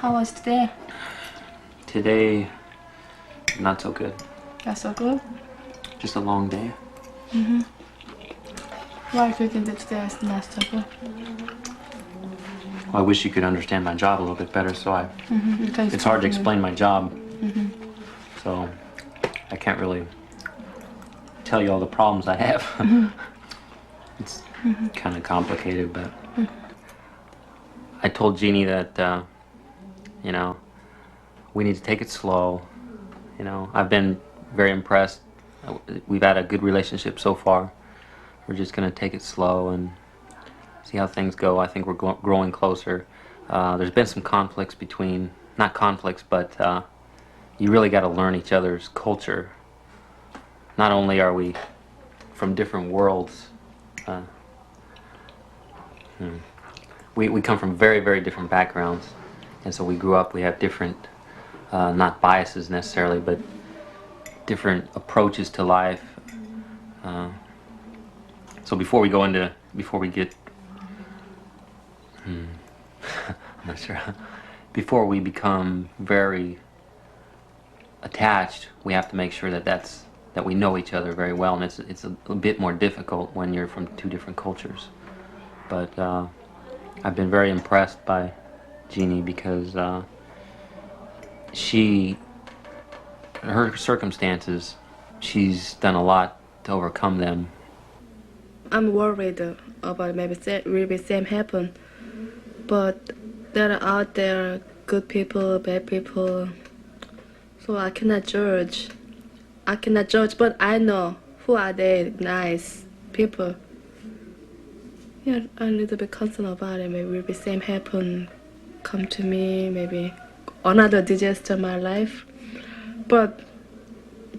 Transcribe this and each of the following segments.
How was today? Today, not so good. Not so good? Just a long day. Why do you think that today is not so good? Well, I wish you could understand my job a little bit better, so it's hard to explain my job. So I can't really tell you all the problems I have. It's kind of complicated, but I told Jeannie that, you know, we need to take it slow. You know, I've been very impressed. We've had a good relationship so far. We're just going to take it slow and see how things go. I think we're growing closer. There's been some conflicts between, not conflicts, but you really got to learn each other's culture. Not only are we from different worlds, we come from very, very different backgrounds. And so we grew up, we have different, not biases necessarily, but different approaches to life. So before we get, I'm not sure, before we become very attached, we have to make sure that we know each other very well, and it's a bit more difficult when you're from two different cultures. But I've been very impressed by Jeannie because her circumstances, she's done a lot to overcome them. I'm worried about maybe same happen, but there are out there good people, bad people, so I cannot judge. But I know who are they nice people. Yeah, I'm a little bit concerned about it. Maybe the same happen, come to me, maybe another disaster in my life. But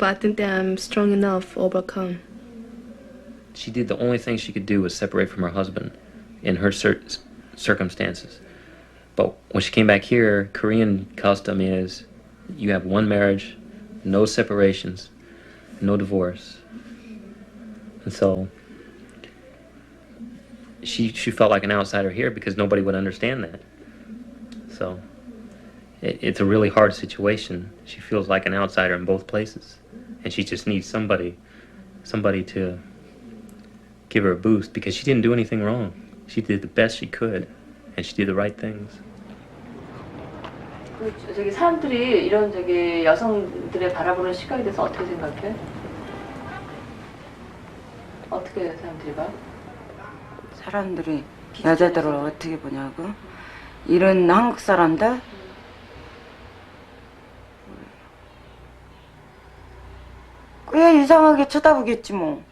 I think that I'm strong enough to overcome. She did the only thing she could do was separate from her husband in her circumstances. But when she came back here, Korean custom is you have one marriage, no separations, no divorce. And so she felt like an outsider here because nobody would understand that. So it's a really hard situation. She feels like an outsider in both places. And she just needs somebody to give her a boost because she didn't do anything wrong. She did the best she could, and she did the right things. 저기 사람들이 이런 저기 여성들의 바라보는 시각에 대해서 어떻게 생각해? 어떻게 사람들이 봐? 사람들이 여자들을 어떻게 보냐고? 이런 한국 사람들? 그냥 이상하게 쳐다보겠지 뭐.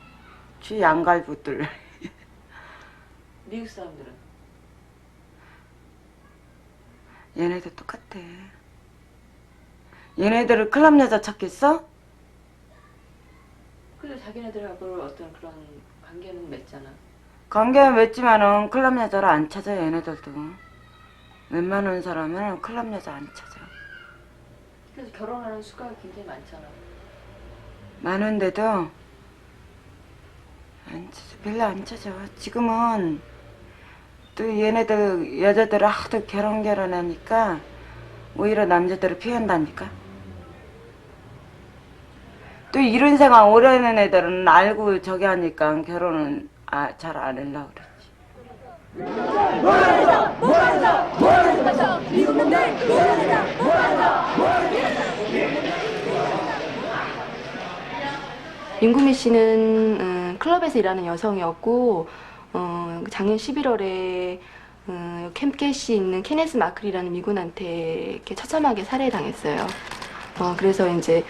쥐 양갈부들. 미국 사람들은? 얘네들 똑같아. 얘네들은 클럽 여자 찾겠어? 그래도 자기네들하고 어떤 그런 관계는 맺잖아. 관계는 맺지만은 클럽 여자를 안 찾아 얘네들도. 웬만한 사람은 클럽 여자 안 찾아. 그래서 결혼하는 수가 굉장히 많잖아. 많은데도 안 찾아, 별로 안 찾아. 지금은 또 얘네들 여자들은 하도 결혼하니까 오히려 남자들을 피한다니까. 또 이런 생각 오래 하는 애들은 알고 저기 하니까 결혼은 잘 안 하려고 그러지. 윤구미 씨는 클럽에서 일하는 여성이었고 작년 11월에 캠캐시 있는 케네스 마클이라는 미군한테 이렇게 처참하게 살해당했어요. 그래서 이제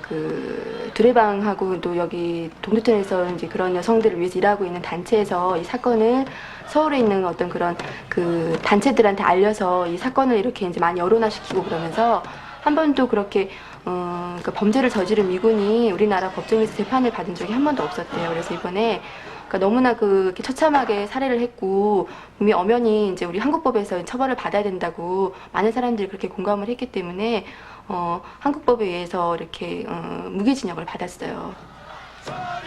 그 두레방하고 또 여기 동두천에서 이제 그런 여성들을 위해서 일하고 있는 단체에서 이 사건을 서울에 있는 어떤 그런 그 단체들한테 알려서 이 사건을 이렇게 이제 많이 여론화시키고 그러면서 한 번도 그렇게 그러니까 범죄를 저지른 미군이 우리나라 법정에서 재판을 받은 적이 한 번도 없었대요. 그래서 이번에 그러니까 너무나 그렇게 처참하게 살해를 했고 분명히 엄연히 이제 우리 한국법에서 처벌을 받아야 된다고 많은 사람들이 그렇게 공감을 했기 때문에 한국법에 의해서 이렇게 무기징역을 받았어요.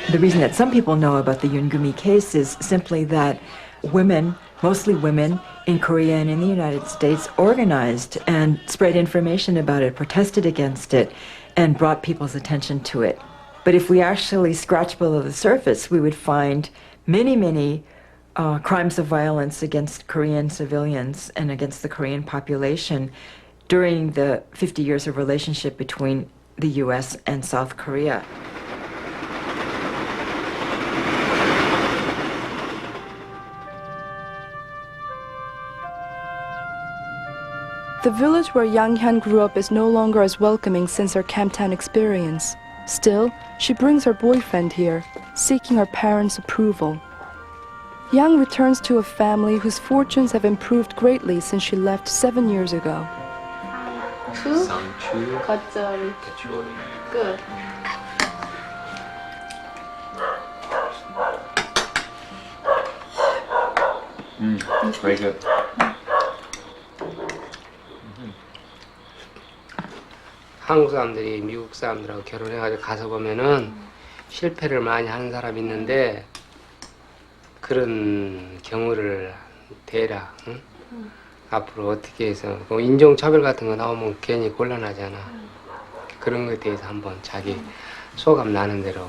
The reason that some people know about the Yoon Gumi case is simply that women mostly women in Korea and in the United States, organized and spread information about it, protested against it, and brought people's attention to it. But if we actually scratch below the surface, we would find many, many crimes of violence against Korean civilians and against the Korean population during the 50 years of relationship between the US and South Korea. The village where Yang Hyun grew up is no longer as welcoming since her Camptown experience. Still, she brings her boyfriend here, seeking her parents' approval. Yang returns to a family whose fortunes have improved greatly since she left 7 years ago. Good. Very good. 한국 사람들이 미국 사람들하고 결혼해가지고 가서 보면은 실패를 많이 하는 사람이 있는데 그런 경우를 대라. 응? 앞으로 어떻게 해서 뭐 인종차별 같은 거 나오면 괜히 곤란하잖아. 그런 것에 대해서 한번 자기 소감 나는 대로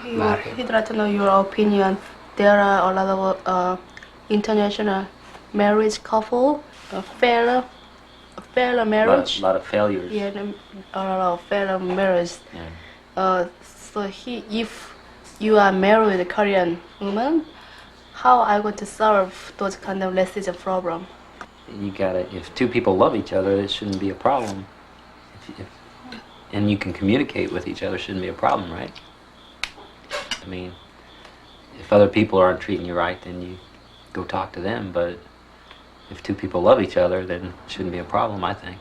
말해. He'd like to know your opinion. There are a lot of international marriage couple, failure marriage. A lot of failures. Yeah, a lot of failure marriage. Yeah. So if you are married a Korean woman, how are you going to solve those kind of racism problem? You gotta, if two people love each other, it shouldn't be a problem. And you can communicate with each other, shouldn't be a problem, right? I mean, if other people aren't treating you right, then you go talk to them, but if two people love each other, then it shouldn't be a problem, I think.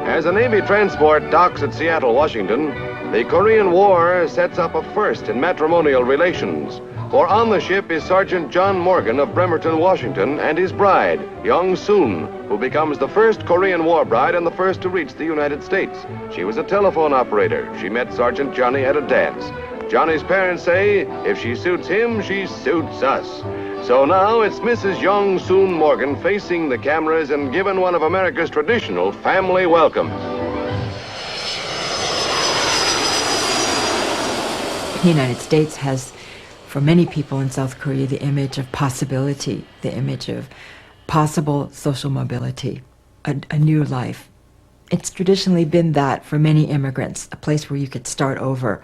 As a Navy transport docks at Seattle, Washington, the Korean War sets up a first in matrimonial relations. For on the ship is Sergeant John Morgan of Bremerton, Washington, and his bride, Young Soon, who becomes the first Korean War bride and the first to reach the United States. She was a telephone operator. She met Sergeant Johnny at a dance. Johnny's parents say, if she suits him, she suits us. So now it's Mrs. Young Soon Morgan facing the cameras and given one of America's traditional family welcomes. The United States has, for many people in South Korea, the image of possibility, the image of possible social mobility, a new life. It's traditionally been that for many immigrants, a place where you could start over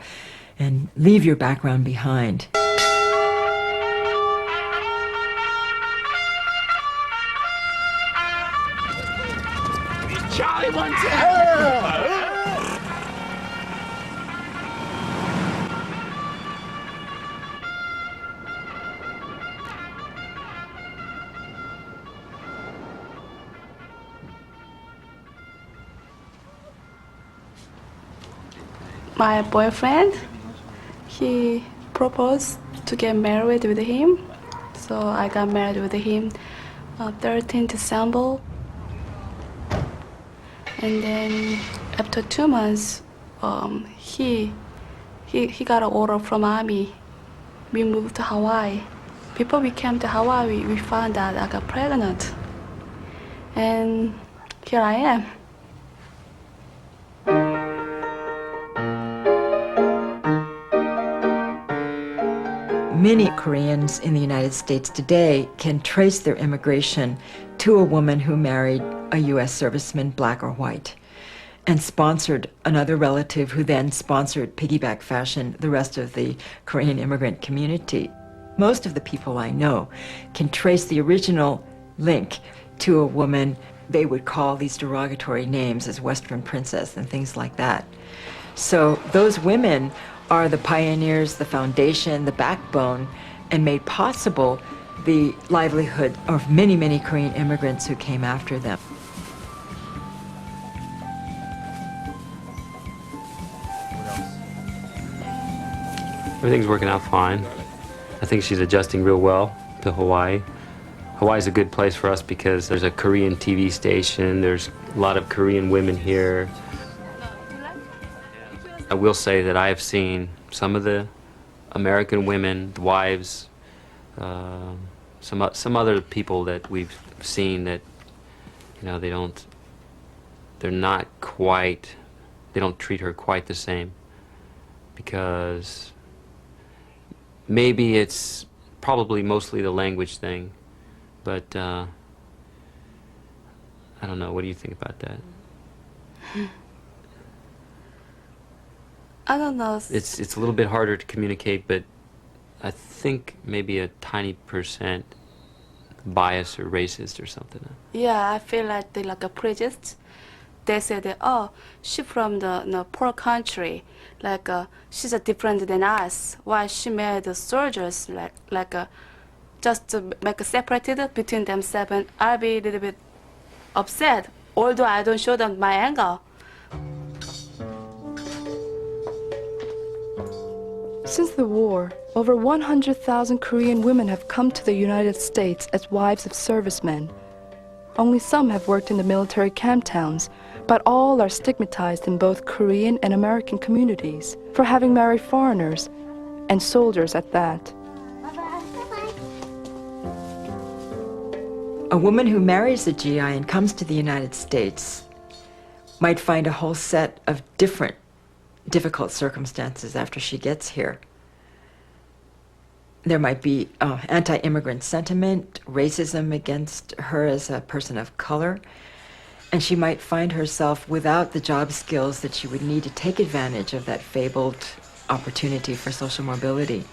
and leave your background behind. Charlie wants My boyfriend, he proposed to get married with him, so I got married with him 13 December. And then after 2 months, he got an order from Army. We moved to Hawaii. Before we came to Hawaii, we found out I got pregnant. And here I am. Many Koreans in the United States today can trace their immigration to a woman who married a U.S. serviceman, black or white, and sponsored another relative who then sponsored piggyback fashion the rest of the Korean immigrant community. Most of the people I know can trace the original link to a woman they would call these derogatory names as Western princess and things like that. So those women are the pioneers, the foundation, the backbone, and made possible the livelihood of many, many Korean immigrants who came after them. Everything's working out fine. I think she's adjusting real well to Hawaii. Hawaii's a good place for us because there's a Korean TV station, there's a lot of Korean women here. I will say that I have seen some of the American women, the wives, some other people that we've seen that, you know, they don't treat her quite the same, because maybe it's probably mostly the language thing, but I don't know. What do you think about that? I don't know. It's a little bit harder to communicate, but I think maybe a tiny percent bias or racist or something. Yeah, I feel like they like a prejudice. They say that, oh, she's from the poor country, like she's different than us. Why she made the soldiers just to make a separated between themselves, and I'll be a little bit upset, although I don't show them my anger. Since the war, over 100,000 Korean women have come to the United States as wives of servicemen. Only some have worked in the military camp towns, but all are stigmatized in both Korean and American communities for having married foreigners, and soldiers at that. A woman who marries a GI and comes to the United States might find a whole set of difficult circumstances after she gets here. There might be anti-immigrant sentiment, racism against her as a person of color, and she might find herself without the job skills that she would need to take advantage of that fabled opportunity for social mobility.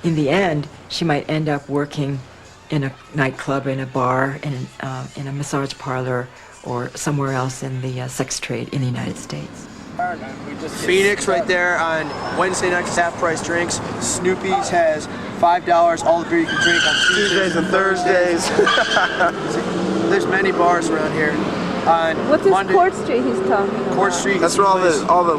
In the end, she might end up working in a nightclub, in a bar, in a massage parlor, or somewhere else in the sex trade in the United States. Phoenix right there on Wednesday nights, half-price drinks. Snoopy's has $5 all the beer you can drink on Tuesdays and Thursdays. There's many bars around here. What's this Court Street he's talking about? Court Street. That's where all the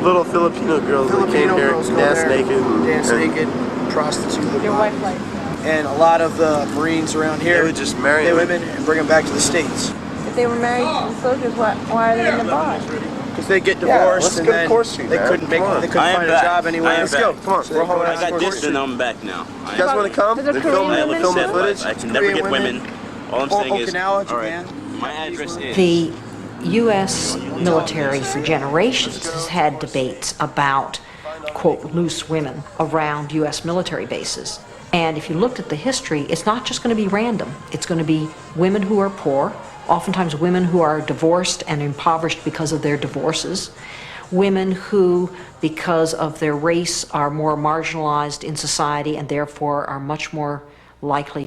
little Filipino girls that came here dance naked. Dance naked, prostitute. Your wife likes. And a lot of the Marines around here, they would just marry the women and bring them back to the States. If they were married to the soldiers, why are they in the bar? Because they get divorced and then they couldn't find a job anywhere. Let's go. Come on. So I got this and I'm back now. You guys want to come? Film the footage? I can never get women. All I'm saying is, Okinawa, Japan. My address is... The U.S. military for generations has had debates about, quote, loose women around U.S. military bases. And if you looked at the history, it's not just going to be random. It's going to be women who are poor, oftentimes women who are divorced and impoverished because of their divorces, women who, because of their race, are more marginalized in society and therefore are much more likely